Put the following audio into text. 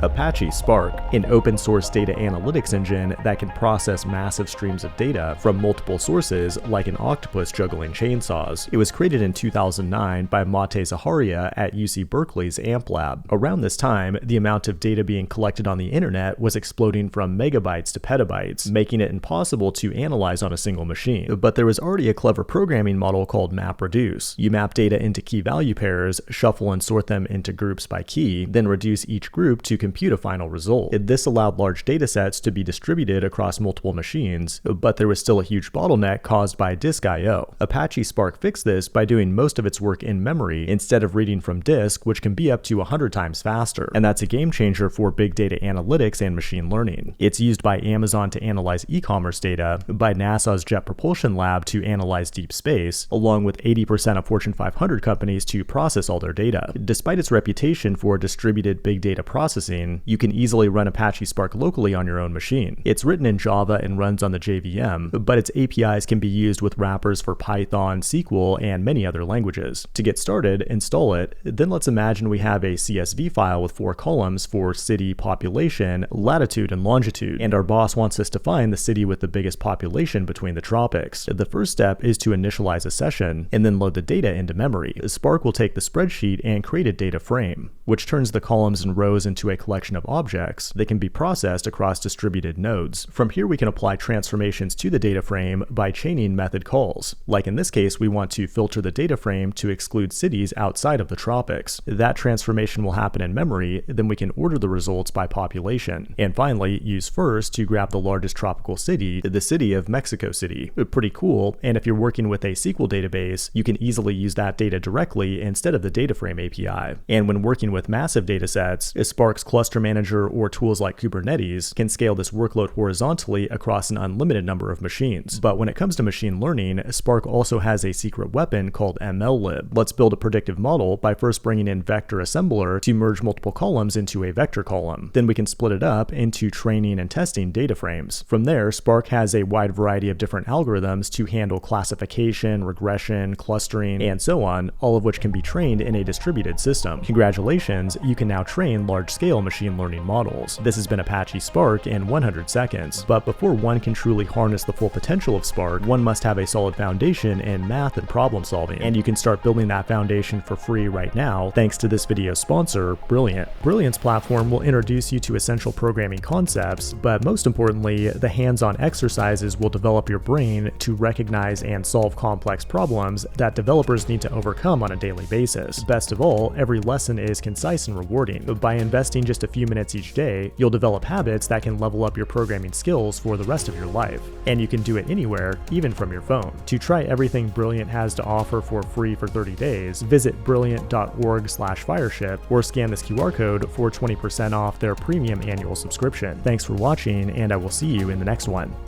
Apache Spark, an open-source data analytics engine that can process massive streams of data from multiple sources like an octopus juggling chainsaws. It was created in 2009 by Mate Zaharia at UC Berkeley's AMP Lab. Around this time, the amount of data being collected on the internet was exploding from megabytes to petabytes, making it impossible to analyze on a single machine. But there was already a clever programming model called MapReduce. You map data into key value pairs, shuffle and sort them into groups by key, then reduce each group to compute a final result. This allowed large datasets to be distributed across multiple machines, but there was still a huge bottleneck caused by disk I/O. Apache Spark fixed this by doing most of its work in memory instead of reading from disk, which can be up to 100 times faster, and that's a game changer for big data analytics and machine learning. It's used by Amazon to analyze e-commerce data, by NASA's Jet Propulsion Lab to analyze deep space, along with 80% of Fortune 500 companies to process all their data. Despite its reputation for distributed big data processing, you can easily run Apache Spark locally on your own machine. It's written in Java and runs on the JVM, but its APIs can be used with wrappers for Python, SQL, and many other languages. To get started, install it, then let's imagine we have a CSV file with 4 columns for city, population, latitude, and longitude, and our boss wants us to find the city with the biggest population between the tropics. The first step is to initialize a session, and then load the data into memory. Spark will take the spreadsheet and create a data frame, which turns the columns and rows into a collection of objects that can be processed across distributed nodes. From here, we can apply transformations to the data frame by chaining method calls. Like in this case, we want to filter the data frame to exclude cities outside of the tropics. That transformation will happen in memory, then we can order the results by population. And finally, use first to grab the largest tropical city, the city of Mexico City. Pretty cool, and if you're working with a SQL database, you can easily use that data directly instead of the data frame API. And when working with massive datasets, Spark's cluster manager or tools like Kubernetes can scale this workload horizontally across an unlimited number of machines. But when it comes to machine learning, Spark also has a secret weapon called MLlib. Let's build a predictive model by first bringing in vector assembler to merge multiple columns into a vector column. Then we can split it up into training and testing data frames. From there, Spark has a wide variety of different algorithms to handle classification, regression, clustering, and so on, all of which can be trained in a distributed system. Congratulations, you can now train large-scale machine learning models. This has been Apache Spark in 100 seconds. But before one can truly harness the full potential of Spark, one must have a solid foundation in math and problem solving. And you can start building that foundation for free right now, thanks to this video's sponsor, Brilliant. Brilliant's platform will introduce you to essential programming concepts, but most importantly, the hands-on exercises will develop your brain to recognize and solve complex problems that developers need to overcome on a daily basis. Best of all, every lesson is concise and rewarding. By investing just a few minutes each day, you'll develop habits that can level up your programming skills for the rest of your life. And you can do it anywhere, even from your phone. To try everything Brilliant has to offer for free for 30 days, visit brilliant.org/fireship or scan this QR code for 20% off their premium annual subscription. Thanks for watching, and I will see you in the next one.